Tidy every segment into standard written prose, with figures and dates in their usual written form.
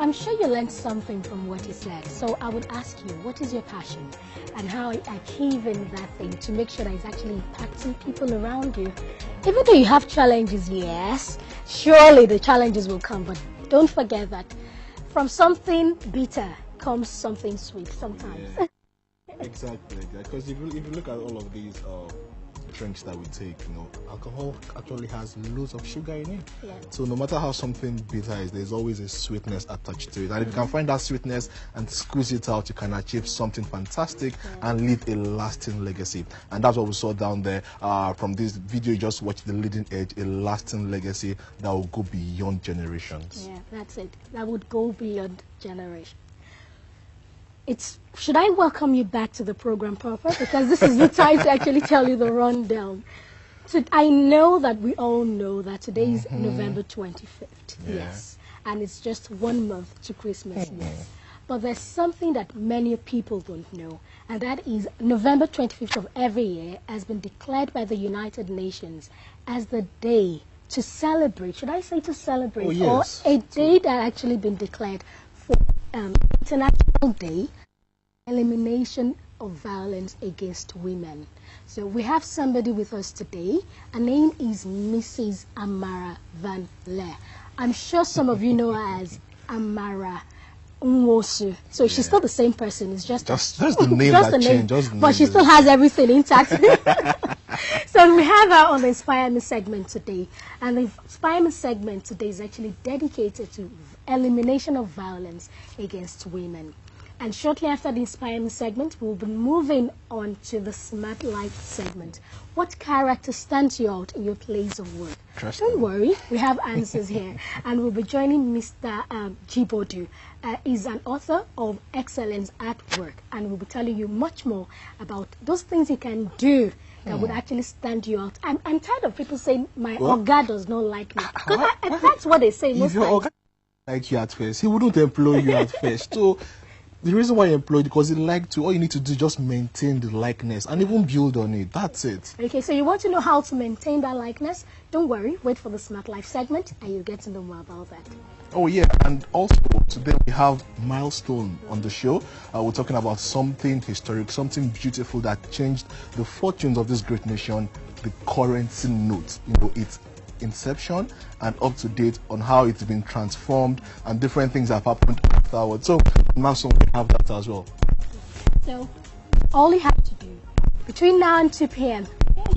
I'm sure you learned something from what he said. So I would ask you, what is your passion and how are you achieving that thing to make sure that it's actually impacting people around you? Even though you have challenges, yes, surely the challenges will come, but don't forget that from something bitter comes something sweet sometimes. Yeah. Exactly, because if you look at all of these drinks that we take, alcohol actually has loads of sugar in it. Yeah. So no matter how something bitter is, there's always a sweetness attached to it. And if you can find that sweetness and squeeze it out, you can achieve something fantastic and leave a lasting legacy. And that's what we saw down there from this video. You just watched the leading edge, a lasting legacy that will go beyond generations. Yeah, that's it. That would go beyond generations. Should I welcome you back to the program, Papa? Because this is the time to actually tell you the rundown. So I know that we all know that today is November 25th. Yeah. Yes. And it's just 1 month to Christmas. Yes. But there's something that many people don't know, and that is November 25th of every year has been declared by the United Nations as the day to celebrate. Should I say to celebrate? Oh, yes. Or a day that actually been declared for International Day Elimination of Violence Against Women. So we have somebody with us today. Her name is Mrs. AmaraNTA2. I'm sure some of you know her as AmaraNTA2. So she's still the same person. It's just the name just that the changed. name, but she still has everything intact. So we have her on the Inspire Me segment today. And the Inspire Me segment today is actually dedicated to elimination of violence against women. And shortly after the Inspire Me segment, we'll be moving on to the Smart Life segment. What character stands you out in your place of work? Don't worry, we have answers here. And we'll be joining Mr. Jibodu. He's an author of Excellence at Work. And we'll be telling you much more about those things you can do that would actually stand you out. I'm tired of people saying, my Oga does not like me. Because that's what they say most times. If your Oga liked you at first, he wouldn't employ you at first. So the reason why you employed, because he liked to, all you need to do is just maintain the likeness and even build on it. That's it. Okay, so you want to know how to maintain that likeness? Don't worry, wait for the Smart Life segment and you'll get to know more about that. Oh yeah, and also today we have milestone on the show. We're talking about something historic, something beautiful that changed the fortunes of this great nation, the currency note. Its inception and up to date on how it's been transformed and different things have happened afterwards. So now we have that as well. So all you have to do between now and 2 p.m.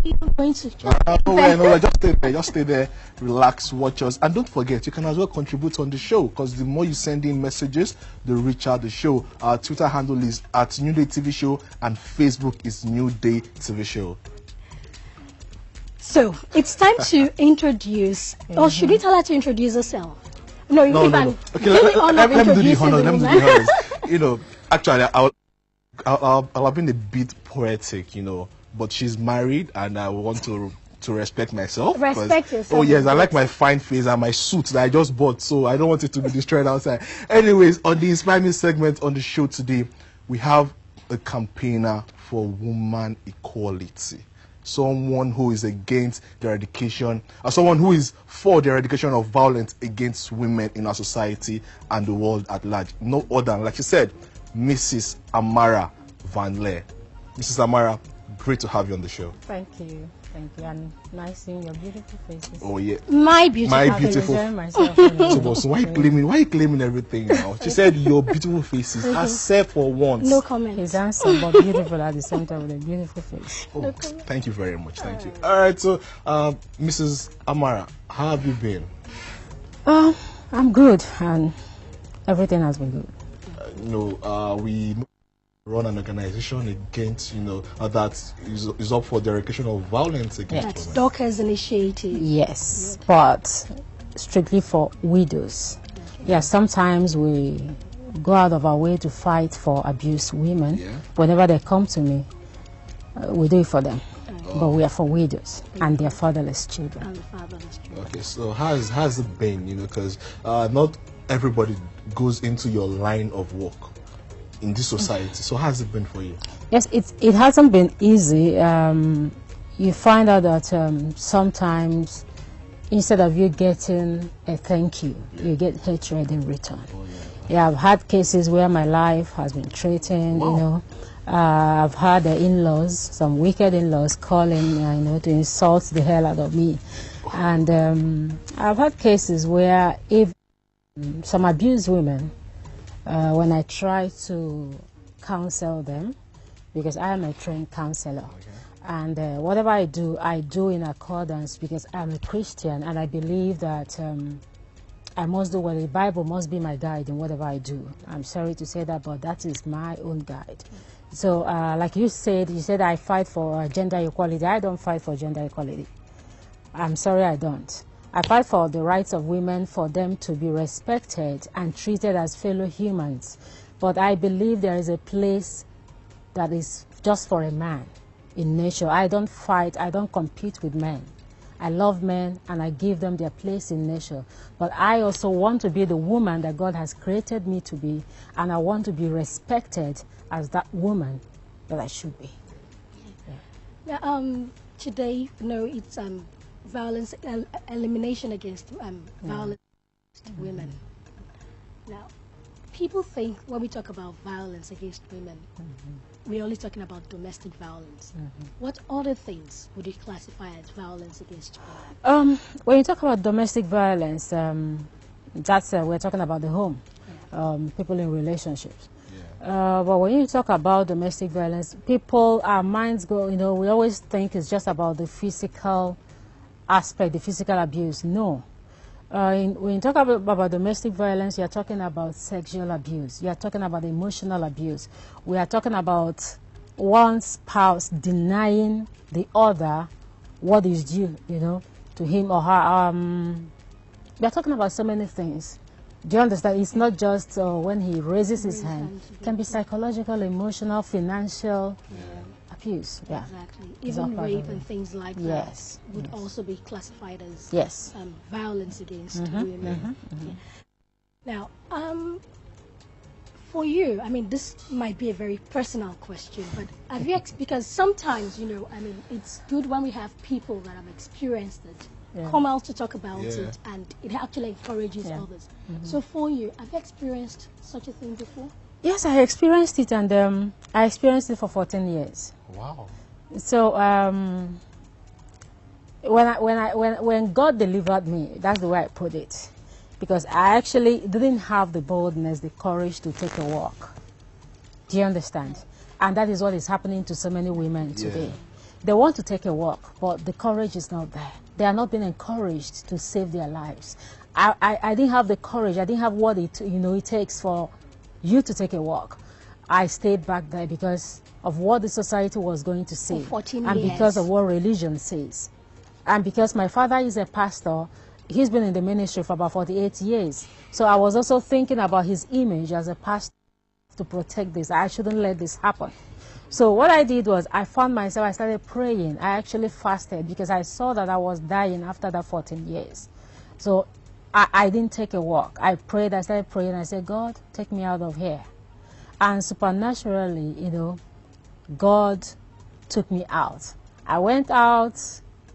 you're going to just stay there, relax, watch us, and don't forget you can as well contribute on the show, because the more you send in messages, the richer the show. Our Twitter handle is @NewDayTV Show and Facebook is New Day TV Show. So it's time to introduce, or should we tell her to introduce herself? No. Okay, let me do the honors. Actually, I'll have been a bit poetic, but she's married, and I want to respect myself. Respect yourself. Oh yes, I like my fine face and my suit that I just bought, so I don't want it to be destroyed outside. Anyways, on the Inspire Me segment on the show today, we have a campaigner for woman equality. Someone who is against the eradication, someone who is for the eradication of violence against women in our society and the world at large. No other than, like she said, Mrs. AmaraNTA2. Mrs. Amara, great to have you on the show. Thank you, and nice seeing your beautiful faces. Oh yeah, my beautiful. Myself, so why are you claiming everything now? She said your beautiful faces, except for once. No comment. He's handsome but beautiful at the same time with a beautiful face. Oh, no, thank you very much. Thank you. All right, so Mrs. Amara, how have you been? I'm good, and everything has been good. We run an organization against, that is up for the eradication of violence against women. That's Docker's initiative. Yes, but strictly for widows. Yeah, sometimes we go out of our way to fight for abused women. Yeah. Whenever they come to me, we do it for them. But we are for widows and their fatherless children. Okay, so how has it been, because not everybody goes into your line of work in this society. So how has it been for you? Yes, it hasn't been easy. You find out that sometimes instead of you getting a thank you, you get hatred in return. Oh, Yeah, I've had cases where my life has been threatened, Wow. you know. I've had in-laws, some wicked in-laws calling, you know, to insult the hell out of me. And I've had cases where if some abused women, when I try to counsel them, because I am a trained counselor, and whatever I do in accordance, because I'm a Christian and I believe that I must do what the Bible must be my guide in whatever I do. I'm sorry to say that, but that is my own guide. So, like you said I fight for gender equality. I don't fight for gender equality. I'm sorry, I don't. I fight for the rights of women, for them to be respected and treated as fellow humans. But I believe there is a place that is just for a man in nature. I don't fight, I don't compete with men. I love men and I give them their place in nature. But I also want to be the woman that God has created me to be, and I want to be respected as that woman that I should be. Yeah. Now, today, you know, it's violence, elimination against violence against women. Now, people think when we talk about violence against women, we're only talking about domestic violence. What other things would you classify as violence against women? When you talk about domestic violence, that's we're talking about the home, people in relationships. But when you talk about domestic violence, our minds go, you know, we always think it's just about the physical aspect, the physical abuse. No. When you talk about domestic violence, you're talking about sexual abuse. You're talking about emotional abuse. We are talking about one spouse denying the other what is due, you know, to him or her. We are talking about so many things. Do you understand? It's not just when he raises his hand. It can be psychological, emotional, financial abuse. Yeah. Exactly. Even rape and things like that would also be classified as violence against women. Yeah. Now, for you, I mean, this might be a very personal question, but have you, because sometimes, you know, I mean, it's good when we have people that have experienced it come out to talk about it, and it actually encourages others. So for you, have you experienced such a thing before? Yes, I experienced it, and I experienced it for 14 years. Wow. So when God delivered me, that's the way I put it, because I actually didn't have the boldness, the courage to take a walk. Do you understand? And that is what is happening to so many women today. They want to take a walk, but the courage is not there. They are not being encouraged to save their lives. I didn't have the courage. I didn't have what it takes for you to take a walk. I stayed back there because of what the society was going to say, and because of what religion says, and because my father is a pastor. He's been in the ministry for about 48 years. So I was also thinking about his image as a pastor to protect this. I shouldn't let this happen. So what I did was I found myself, I started praying. I actually fasted because I saw that I was dying after that 14 years. So I didn't take a walk. I prayed, I started praying. I said, God, take me out of here. And supernaturally, you know, God took me out. I went out.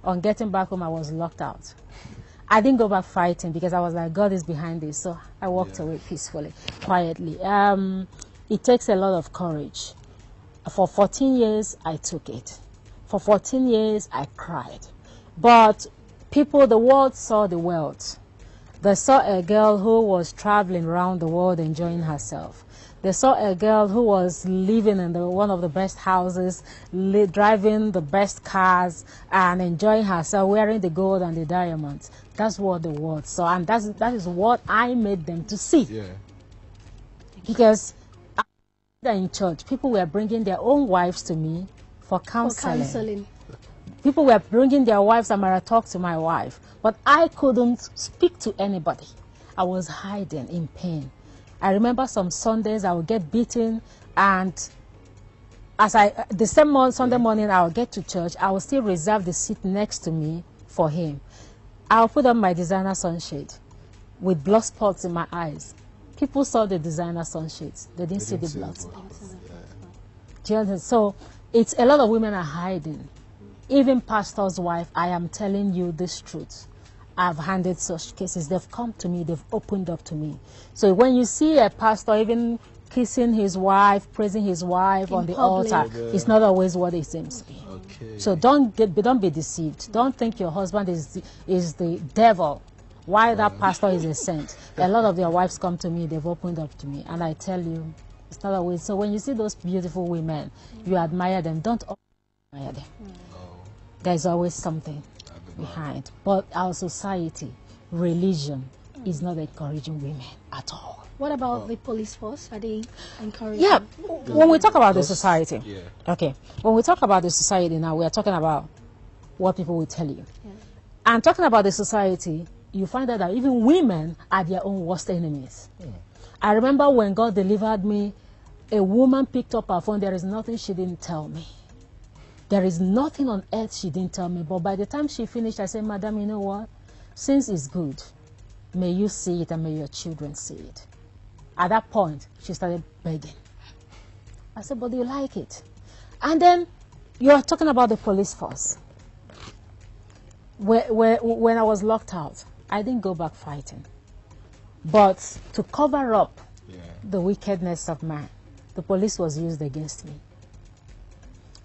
On getting back home, I was locked out. I didn't go back fighting because I was like, God is behind this. So I walked away peacefully, quietly. It takes a lot of courage. For 14 years, I took it. For 14 years, I cried. But people, the world saw the world. They saw a girl who was traveling around the world enjoying herself. They saw a girl who was living in one of the best houses, driving the best cars, and enjoying herself, wearing the gold and the diamonds. That's what the world saw, and that is what I made them to see. Yeah. Because in church, people were bringing their own wives to me for counseling. People were bringing their wives, Amara, talk to my wife. But I couldn't speak to anybody. I was hiding in pain. I remember some Sundays I would get beaten, and the same Sunday morning I would get to church, I would still reserve the seat next to me for him. I'll put on my designer sunshade with blood spots in my eyes. People saw the designer sunshades. They didn't see the blood spots. So it's a lot of women are hiding. Even pastor's wife, I am telling you this truth. I've handled such cases. They've come to me. They've opened up to me. So when you see a pastor even kissing his wife, praising his wife on the altar, it's not always what it seems to be. Okay. So don't be deceived. Don't think your husband is the devil. Why that pastor is a saint. A lot of their wives come to me. They've opened up to me, and I tell you, it's not always. So when you see those beautiful women, you admire them. Don't admire them. There's always something behind. But our society, religion, is not encouraging women at all. What about the police force? Are they encouraging? Yeah, when we talk about the society, okay, when we talk about the society now, we are talking about what people will tell you. Yeah. And talking about the society, you find out that even women are their own worst enemies. Yeah. I remember when God delivered me, a woman picked up her phone. There is nothing she didn't tell me. There is nothing on earth she didn't tell me. But by the time she finished, I said, Madam, you know what? Since it's good, may you see it and may your children see it. At that point, she started begging. I said, but do you like it? And then you're talking about the police force. When I was locked out, I didn't go back fighting. But to cover up the wickedness of man, the police was used against me.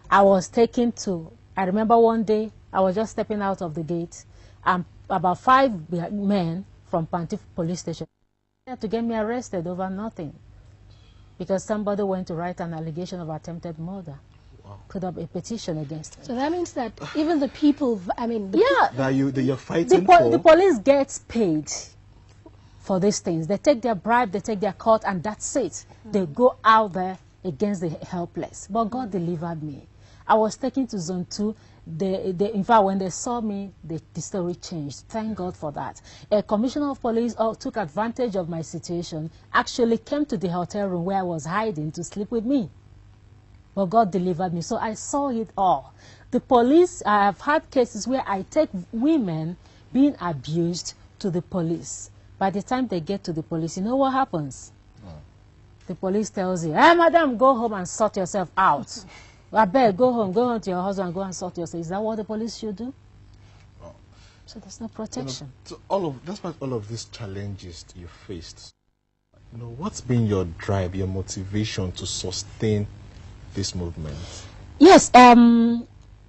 I was taken to, I remember one day, I was just stepping out of the gate, and about 5 men from Pantif police station had to get me arrested over nothing. Because somebody went to write an allegation of attempted murder. Wow. Put up a petition against me. So that means that even the people, I mean... that you're fighting for... The police gets paid for these things. They take their bribe, they take their cut, and that's it. They go out there against the helpless. But God delivered me. I was taken to Zone 2. In fact, when they saw me, the story changed. Thank God for that. A commissioner of police took advantage of my situation, actually came to the hotel room where I was hiding to sleep with me. But God delivered me. So I saw it all. The police, I have had cases where I take women being abused to the police. By the time they get to the police, you know what happens? The police tells you, hey, madam, go home and sort yourself out. I beg, go home to your husband, go and sort yourself. Is that what the police should do? Wow. So there's no protection. Despite all of these challenges you faced, what's been your drive, your motivation to sustain this movement? Yes,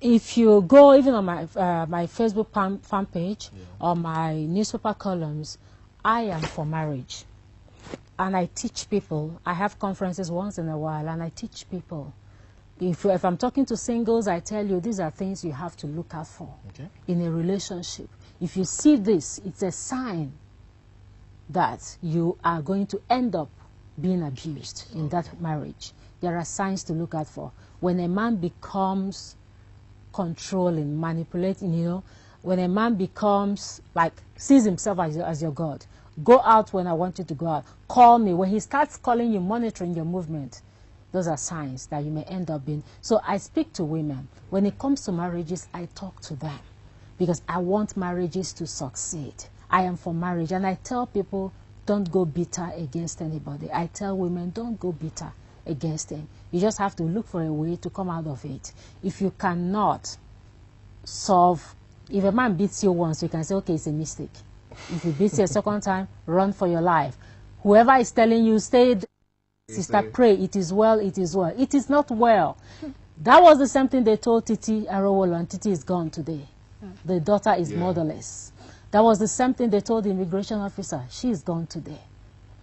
if you go even on my my Facebook fan page or my newspaper columns, I am for marriage. And I teach people. I have conferences once in a while, and I teach people. If I'm talking to singles, I tell you these are things you have to look out for in a relationship. If you see this, it's a sign that you are going to end up being abused in that marriage. There are signs to look out for. When a man becomes controlling, manipulating, when a man becomes sees himself as your God, go out when I want you to go out. Call me. When he starts calling you, monitoring your movement, those are signs that you may end up being. So I speak to women. When it comes to marriages, I talk to them because I want marriages to succeed. I am for marriage. And I tell people, don't go bitter against anybody. I tell women, don't go bitter against them. You just have to look for a way to come out of it. If you cannot solve, if a man beats you once, you can say, okay, it's a mistake. If he beats you a second time, run for your life. Whoever is telling you, stay, sister, pray, it is well, it is well. It is not well. That was the same thing they told Titi Arowolo, and Titi is gone today. The daughter is motherless. That was the same thing they told the immigration officer. She is gone today.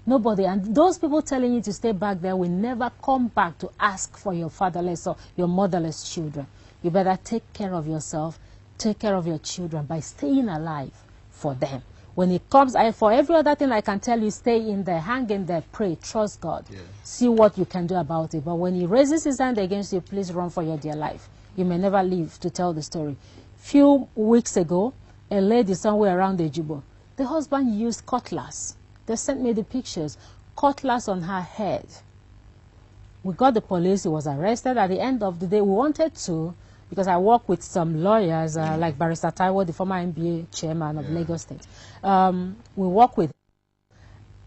Nobody, and those people telling you to stay back there will never come back to ask for your fatherless or your motherless children. You better take care of yourself, take care of your children by staying alive for them. When it comes, for every other thing I can tell you, stay in there, hang in there, pray, trust God. See what you can do about it. But when he raises his hand against you, please run for your dear life. You may never live to tell the story. Few weeks ago, a lady somewhere around the Jibo, the husband used cutlass. They sent me the pictures. Cutlass on her head. We got the police. He was arrested. At the end of the day, we wanted to, because I work with some lawyers, like Barrister Taiwo, the former NBA chairman of Lagos State. We work with.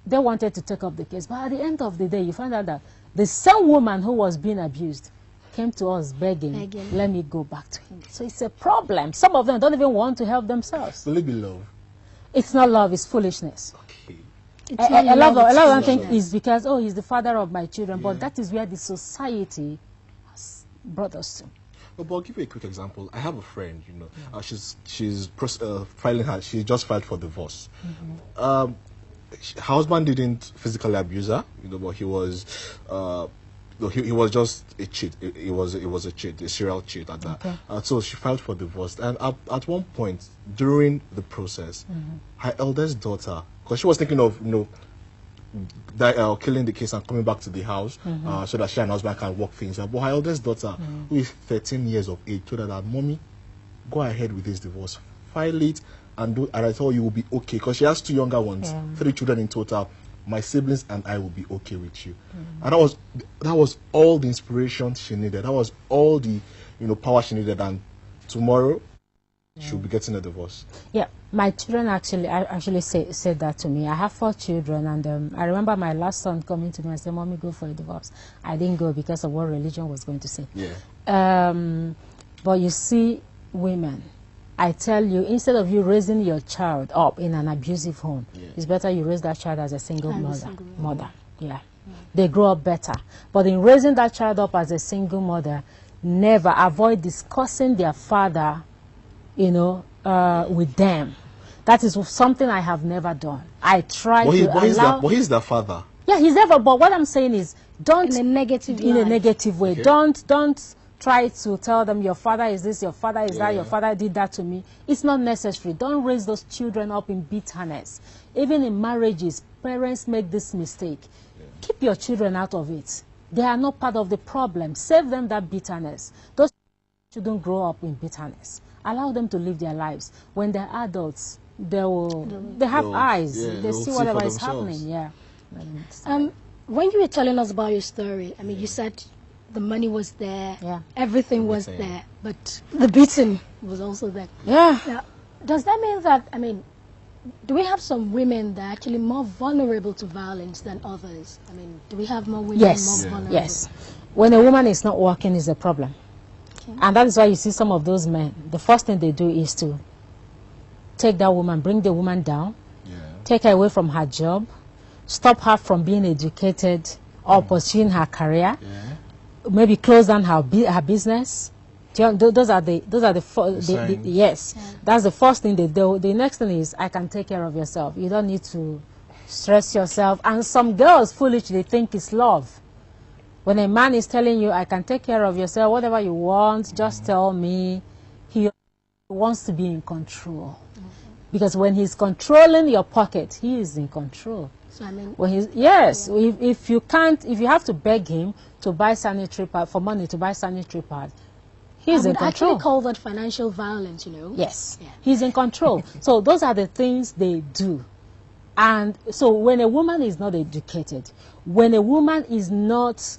They wanted to take up the case. But at the end of the day, you find out that the same woman who was being abused came to us begging, let me go back to him. So it's a problem. Some of them don't even want to help themselves. Will it be love? It's not love, it's foolishness. Okay. It's A not lot love, of it's them think foolishness. is because, oh, he's the father of my children, Yeah. but that is where the society has brought us to. Well, but I'll give you a quick example. I have a friend, you know, filing her. She just filed for divorce. Her husband didn't physically abuse her, you know, but he was, he was just a cheat. It was a cheat, a serial cheat at that. Okay. So she filed for divorce, and at one point during the process, her eldest daughter, because she was thinking of, you know, killing the case and coming back to the house so that she and her husband can work things out. But her eldest daughter, who is 13 years of age, told her that, Mommy, go ahead with this divorce, file it, and I thought you will be okay. Because she has 2 younger ones, 3 children in total. My siblings and I will be okay with you. And that was all the inspiration she needed. That was all the, you know, power she needed. And tomorrow, she'll be getting a divorce. Yeah, my children actually said that to me. I have 4 children, and I remember my last son coming to me and saying, Mommy, go for a divorce. I didn't go because of what religion was going to say. Yeah. But you see, women, I tell you, instead of you raising your child up in an abusive home, it's better you raise that child as a single mother. Yeah. They grow up better. But in raising that child up as a single mother, never avoid discussing their father, you know, with them. That is something I have never done. I try to allow... But he's their father. Yeah, he's never... But what I'm saying is, don't... In a negative way. Okay. Don't try to tell them your father is this, your father is that, your father did that to me. It's not necessary. Don't raise those children up in bitterness. Even in marriages, parents make this mistake. Keep your children out of it. They are not part of the problem. Save them that bitterness. Those shouldn't grow up in bitterness. Allow them to live their lives. When they're adults, they have eyes. They see whatever is happening. Yeah. When you were telling us about your story, I mean, you said the money was there, everything was there, but the beating was also there. Yeah. Now, does that mean that, I mean, do we have some women that are actually more vulnerable to violence than others? I mean, do we have more women more vulnerable? Yes. When a woman is not working is a problem. Okay. And that is why you see some of those men, the first thing they do is to take that woman, bring the woman down, take her away from her job, stop her from being educated or pursuing her career, maybe close down her business. Those are the that's the first thing they do. The next thing is, I can take care of yourself. You don't need to stress yourself. And some girls foolishly think it's love. When a man is telling you, I can take care of yourself, whatever you want, just tell me, he wants to be in control. Because when he's controlling your pocket, he is in control. So I mean, when he's, if you have to beg him to buy sanitary pad, for money to buy sanitary pad, he's in control. I would actually call that financial violence, you know. Yes, he's in control. So those are the things they do. And so when a woman is not educated, when a woman is not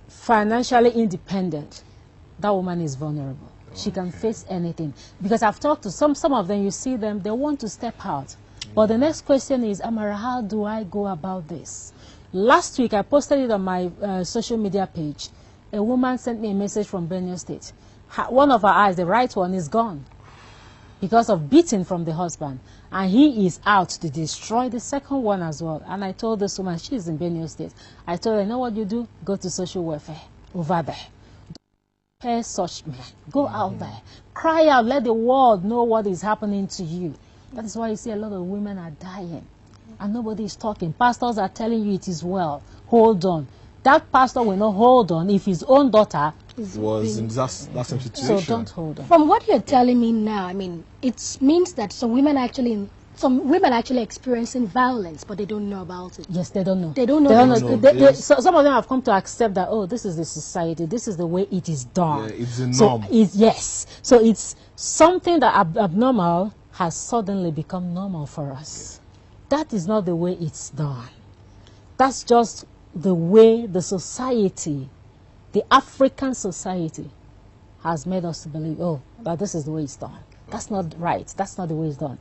financially independent, that woman is vulnerable. She can face anything. Because I've talked to some of them, you see them, they want to step out. But the next question is, Amara, how do I go about this? Last week, I posted it on my social media page. A woman sent me a message from Benue State. One of her eyes, the right one, is gone because of beating from the husband. And he is out to destroy the second one as well. And I told this woman, she's in Benue State. I told her, you know what you do? Go to social welfare over there. Don't pay such men. Go out there. Cry out. Let the world know what is happening to you. That is why you see a lot of women are dying. And nobody is talking. Pastors are telling you it is well. Hold on. That pastor will not hold on if his own daughter was in that same situation. So don't hold on. From what you're telling me now, I mean, it means that some women actually experiencing violence, but they don't know about it. Yes, they don't know. They don't know. So some of them have come to accept that, oh, this is the society, this is the way it is done. Yeah, it's a norm. So it's something that abnormal has suddenly become normal for us. That is not the way it's done. That's just the way the society, the African society, has made us to believe, oh, that this is the way it's done. That's not right. That's not the way it's done.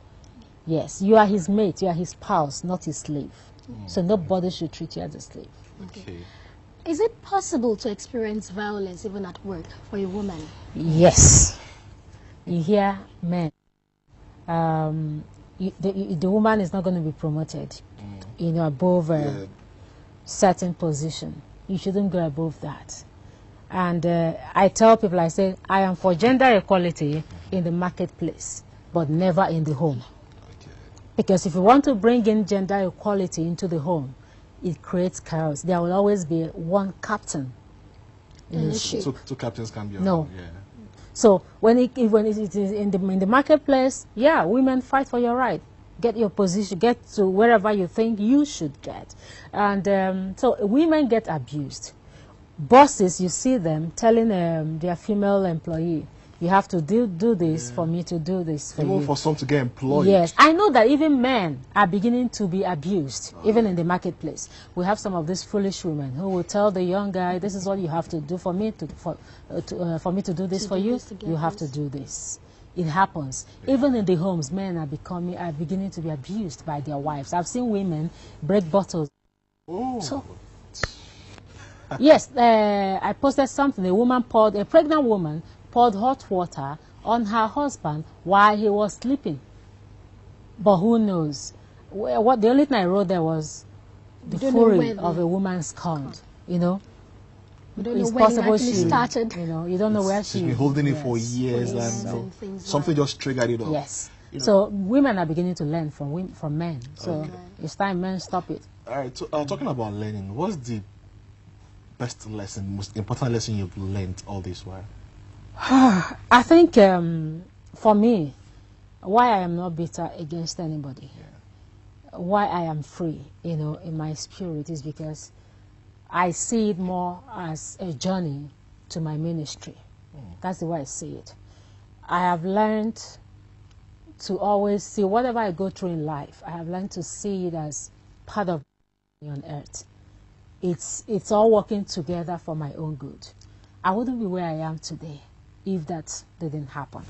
Yes, you are his mate, you are his spouse, not his slave. So nobody should treat you as a slave. Okay. Is it possible to experience violence even at work for a woman? Yes. You hear men the woman is not going to be promoted, above a certain position. You shouldn't go above that. And I tell people, I say, I am for gender equality in the marketplace, but never in the home. Okay. Because if you want to bring in gender equality into the home, it creates chaos. There will always be one captain in the ship. Two captains can be no. Yeah. So when it is in the marketplace, yeah, women fight for your right. Get your position, get to wherever you think you should get. And so women get abused. Bosses, you see them telling their female employee, you have to do this for me to do this for you. For some to get employed. Yes, I know that even men are beginning to be abused, even in the marketplace. We have some of these foolish women who will tell the young guy, this is what you have to do for me for me to do this for you. You have to do this. It happens. Yeah. Even in the homes, men are beginning to be abused by their wives. I've seen women break bottles. Oh. So, yes, I posted something. A pregnant woman poured hot water on her husband while he was sleeping. But who knows? What the only thing I wrote there was the fury of a woman's scorned. You know, you don't know when it actually started. You don't know where she's been holding it for years, and something just triggered it off. Yes. So women are beginning to learn from men. So it's time men stop it. All right. So talking about learning, what's the best lesson, most important lesson you've learned all this while? I think for me, why I am not bitter against anybody, why I am free, in my spirit is because I see it more as a journey to my ministry. That's the way I see it. I have learned to always see whatever I go through in life, I have learned to see it as part of on earth. It's all working together for my own good. I wouldn't be where I am today if that didn't happen.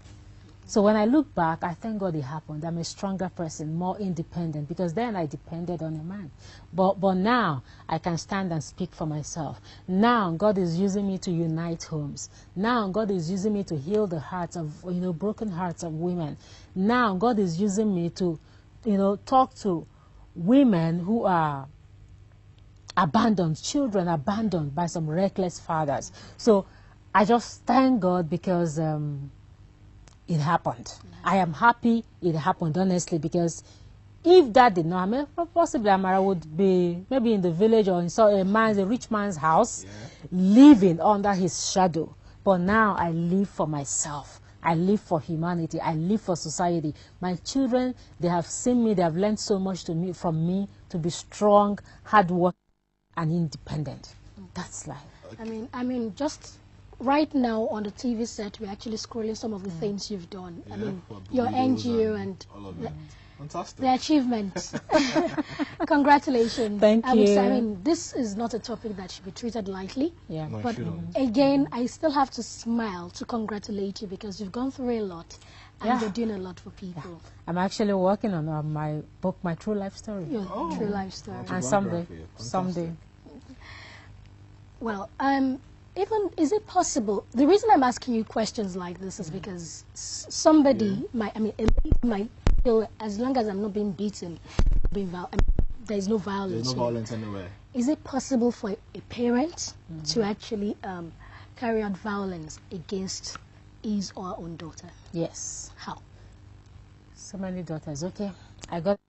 So when I look back, I thank God it happened. I'm a stronger person, more independent, because then I depended on a man. But now I can stand and speak for myself. Now God is using me to unite homes. Now God is using me to heal the hearts of, broken hearts of women. Now God is using me to, talk to women who are abandoned, children abandoned by some reckless fathers. So I just thank God because it happened. I am happy it happened, honestly, because if that did not happen, possibly Amara would be maybe in the village or in a rich man's house, living under his shadow. But now I live for myself. I live for humanity. I live for society. My children, they have seen me. They have learned so much from me to be strong, hardworking, and independent. That's life. I mean, just right now on the TV set, we're actually scrolling some of the things you've done. I mean, your NGO and all of that. Fantastic. The achievements. Congratulations. Thank you. I mean, this is not a topic that should be treated lightly. Yeah. No, but again, I still have to smile to congratulate you because you've gone through a lot and you're doing a lot for people. Yeah. I'm actually working on my book, My True Life Story. Your True Life Story. And someday. Well, even, is it possible, the reason I'm asking you questions like this is because somebody might feel, as long as I'm not being beaten, there is no violence. There's no violence anywhere. Is it possible for a parent to actually carry out violence against his or her own daughter? Yes. How? So many daughters. Okay. I got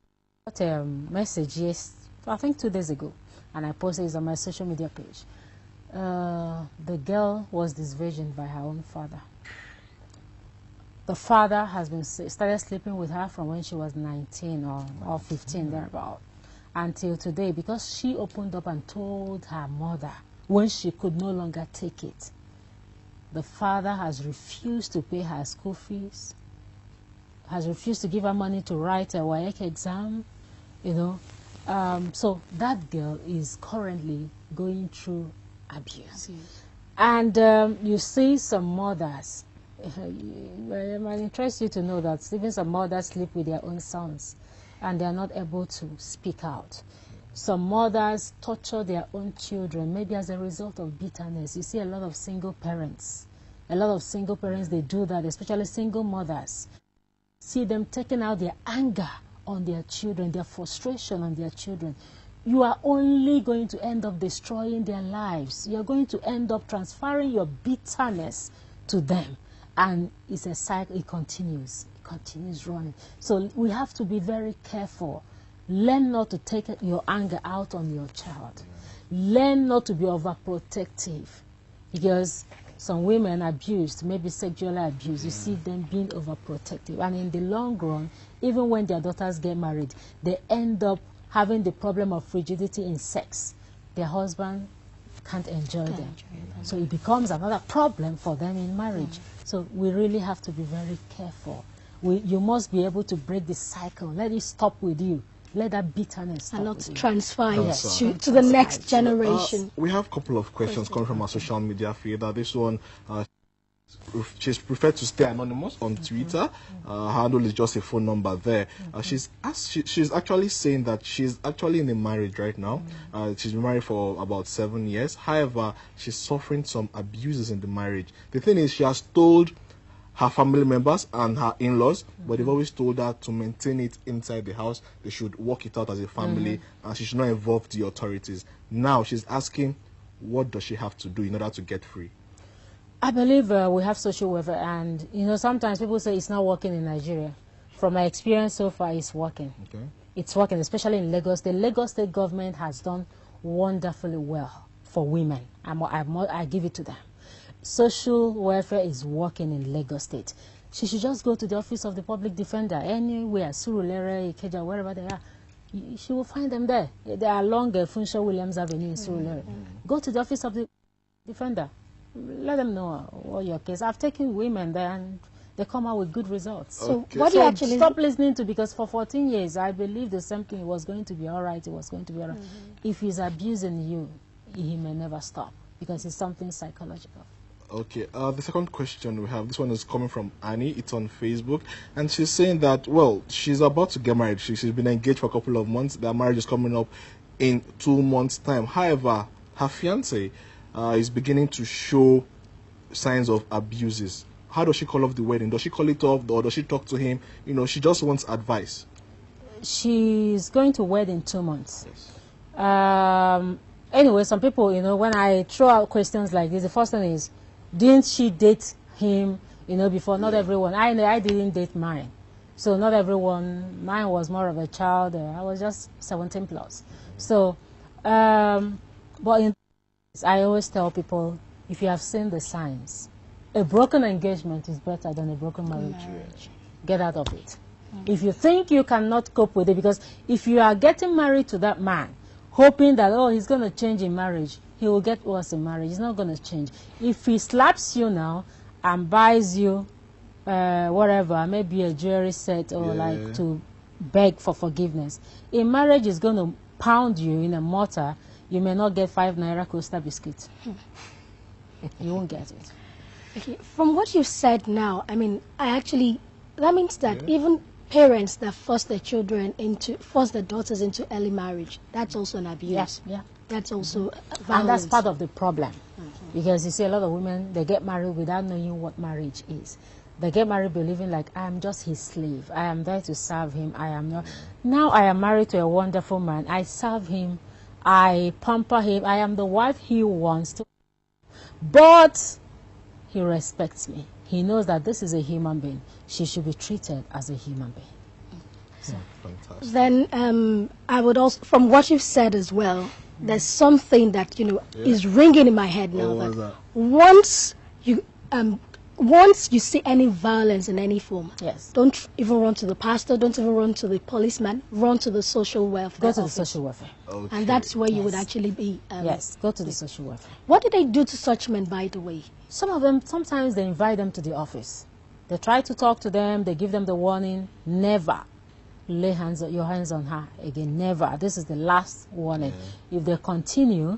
a message, I think 2 days ago, and I posted it on my social media page. The girl was disvirgined by her own father. The father has been started sleeping with her from when she was 19 or 15, thereabout, until today, because she opened up and told her mother when she could no longer take it. The father has refused to pay her school fees, has refused to give her money to write a WAEC exam, so that girl is currently going through abuse. And you see some mothers, it might interest you to know that even some mothers sleep with their own sons and they are not able to speak out. Some mothers torture their own children, maybe as a result of bitterness. You see a lot of single parents. A lot of single parents, they do that, especially single mothers. See them taking out their anger on their children, their frustration on their children, you are only going to end up destroying their lives. You're going to end up transferring your bitterness to them. And it's a cycle, it continues running. So we have to be very careful. Learn not to take your anger out on your child. Learn not to be overprotective. Because some women abused, maybe sexually abused, you see them being overprotective. And in the long run, even when their daughters get married, they end up having the problem of frigidity in sex. Their husband can't enjoy them. So it becomes another problem for them in marriage. So we really have to be very careful. You must be able to break the cycle. Let it stop with you. Let that bitterness stop. And not with transfer you. it to the next generation. We have a couple of questions coming from our social media feed. This one, she's preferred to stay anonymous on Twitter. Her handle is just a phone number there. She's actually saying that she's actually in a marriage right now. She's been married for about 7 years. However, she's suffering some abuses in the marriage. The thing is, she has told her family members and her in-laws, but they've always told her to maintain it inside the house. They should work it out as a family, and she should not involve the authorities. Now she's asking, what does she have to do in order to get free? I believe we have social welfare, and sometimes people say it's not working in Nigeria. From my experience so far, it's working. Okay. It's working, especially in Lagos. The Lagos state government has done wonderfully well for women. I give it to them. Social welfare is working in Lagos State. She should just go to the office of the public defender anywhere, Surulere, Ikeja, wherever they are. She will find them there. They are along Funshaw Williams Avenue in Surulere. Go to the office of the defender. Let them know what your case. I've taken women there and they come out with good results. So what do you actually stop listening to? Because for 14 years I believed the same thing. It was going to be all right. It was going to be all right. If he's abusing you, he may never stop because it's something psychological. Okay, the second question we have, this one is coming from Annie. It's on Facebook, and she's saying that, well, she's about to get married. She's been engaged for a couple of months. Their marriage is coming up in 2 months' time. However, her fiancé is beginning to show signs of abuses. How does she call off the wedding? Does she call it off, or does she talk to him? She just wants advice. She's going to wed in 2 months. Yes. Anyway, some people, when I throw out questions like this, the first thing is, didn't she date him, before? Not everyone. I didn't date mine. So not everyone. Mine was more of a child. I was just 17 plus. So, but I always tell people, if you have seen the signs, a broken engagement is better than a broken marriage. Get out of it. If you think you cannot cope with it, because if you are getting married to that man, hoping that, he's going to change in marriage, he will get worse in marriage. He's not going to change. If he slaps you now and buys you whatever, maybe a jewelry set or like to beg for forgiveness, in marriage is going to pound you in a mortar. You may not get 5 Naira Coaster biscuits. You won't get it. Okay. From what you said now, that means that even parents that force their daughters into early marriage, that's also an abuse. Yes, yeah. That's also violence. And that's part of the problem. Because you see a lot of women, they get married without knowing what marriage is. They get married believing like, I am just his slave. I am there to serve him. I am not. Now I am married to a wonderful man. I serve him. I pamper him. I am the wife he wants to. But he respects me. He knows that this is a human being. She should be treated as a human being. So, fantastic. Then I would also, from what you've said as well, there's something that is ringing in my head now. That once you see any violence in any form, don't even run to the pastor, don't even run to the policeman, run to the social welfare. Go to the social welfare. Okay. And that's where you would actually be. Go to the social welfare. What do they do to such men, by the way? Some of them, sometimes they invite them to the office. They try to talk to them, they give them the warning, never lay your hands on her again, never. This is the last warning. If they continue,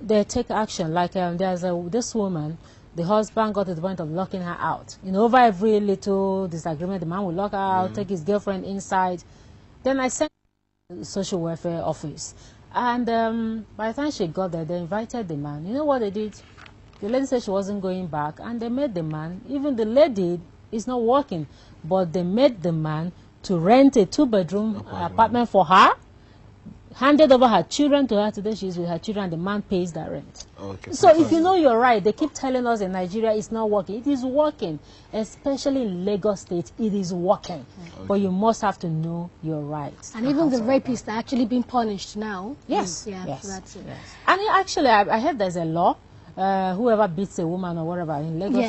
they take action. Like there's this woman, the husband got to the point of locking her out. Over every little disagreement, the man will lock her out, take his girlfriend inside. Then I sent to the social welfare office. And by the time she got there, they invited the man. You know what they did? The lady said she wasn't going back, and they made the man, even the lady is not working, but they made the man to rent a 2-bedroom apartment for her, handed over her children to her. Today she's with her children and the man pays the rent. Okay, so if you know you're right, they keep telling us in Nigeria it's not working. It is working, especially in Lagos State. It is working, but you must have to know your rights. And even the rapists are actually being punished now. Yes, Yeah, yes, so that's it. yes. And actually, I heard there's a law. Whoever beats a woman or whatever in Lagos.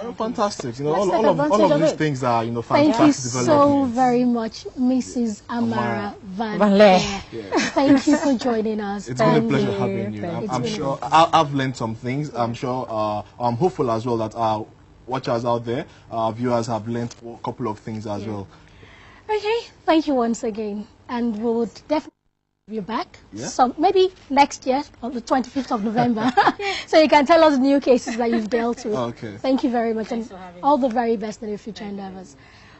Oh, fantastic! You know, Let's all of these things are, you know, fantastic. Thank you so very much, Mrs. Amara Van Leer. Thank you for joining us. It's been a pleasure having you. I'm sure I've learned some things. I'm sure I'm hopeful as well that our watchers out there, our viewers have learned a couple of things as well. Okay, thank you once again, and we would definitely have you back. Yeah. So maybe next year on the 25th of November, so you can tell us new cases that you've dealt with. Okay. Thank you very much, and all the very best in your future endeavors.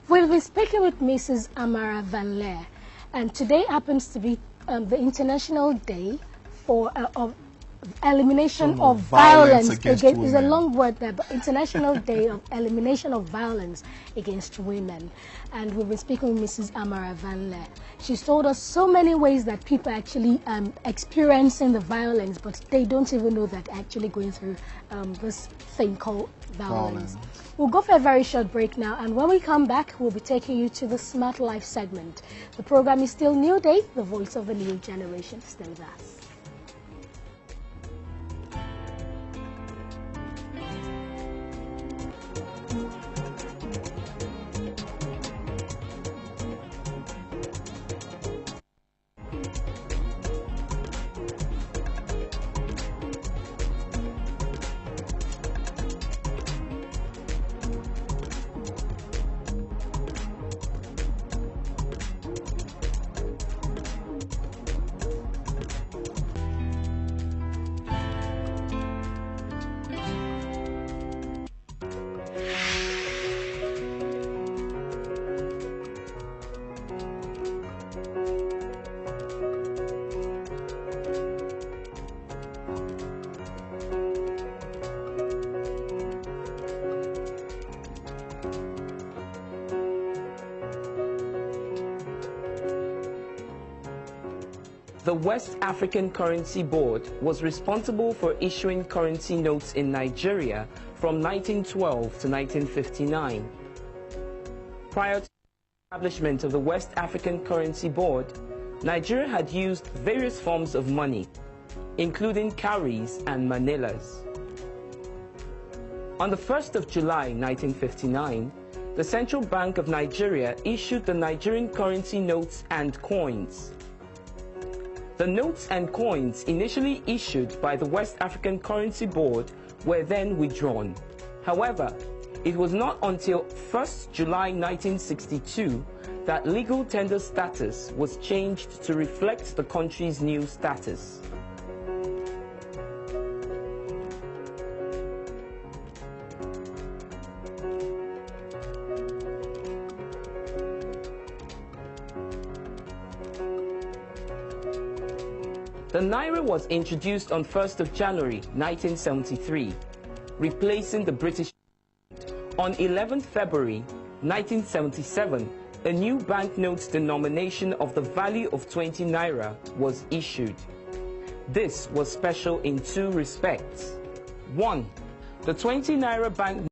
We'll be speaking with Mrs. Amara Van Leer, and today happens to be the International Day for of elimination of violence against women. It's a long word there, but International Day of Elimination of Violence Against Women. And we've been speaking with Mrs. Amara Van Leer. She's told us so many ways that people are actually experiencing the violence, but they don't even know that actually going through this thing called violence. We'll go for a very short break now, and when we come back, we'll be taking you to the Smart Life segment. The program is still New Day, the voice of the new generation. Stay with us. The West African Currency Board was responsible for issuing currency notes in Nigeria from 1912 to 1959. Prior to the establishment of the West African Currency Board, Nigeria had used various forms of money, including cowries and manillas. On the 1st of July 1959, the Central Bank of Nigeria issued the Nigerian currency notes and coins. The notes and coins initially issued by the West African Currency Board were then withdrawn. However, it was not until 1st July 1962 that legal tender status was changed to reflect the country's new status. The Naira was introduced on 1st of January 1973, replacing the British. On 11th February 1977, a new banknote denomination of the value of 20 Naira was issued. This was special in two respects. One, the 20 Naira banknote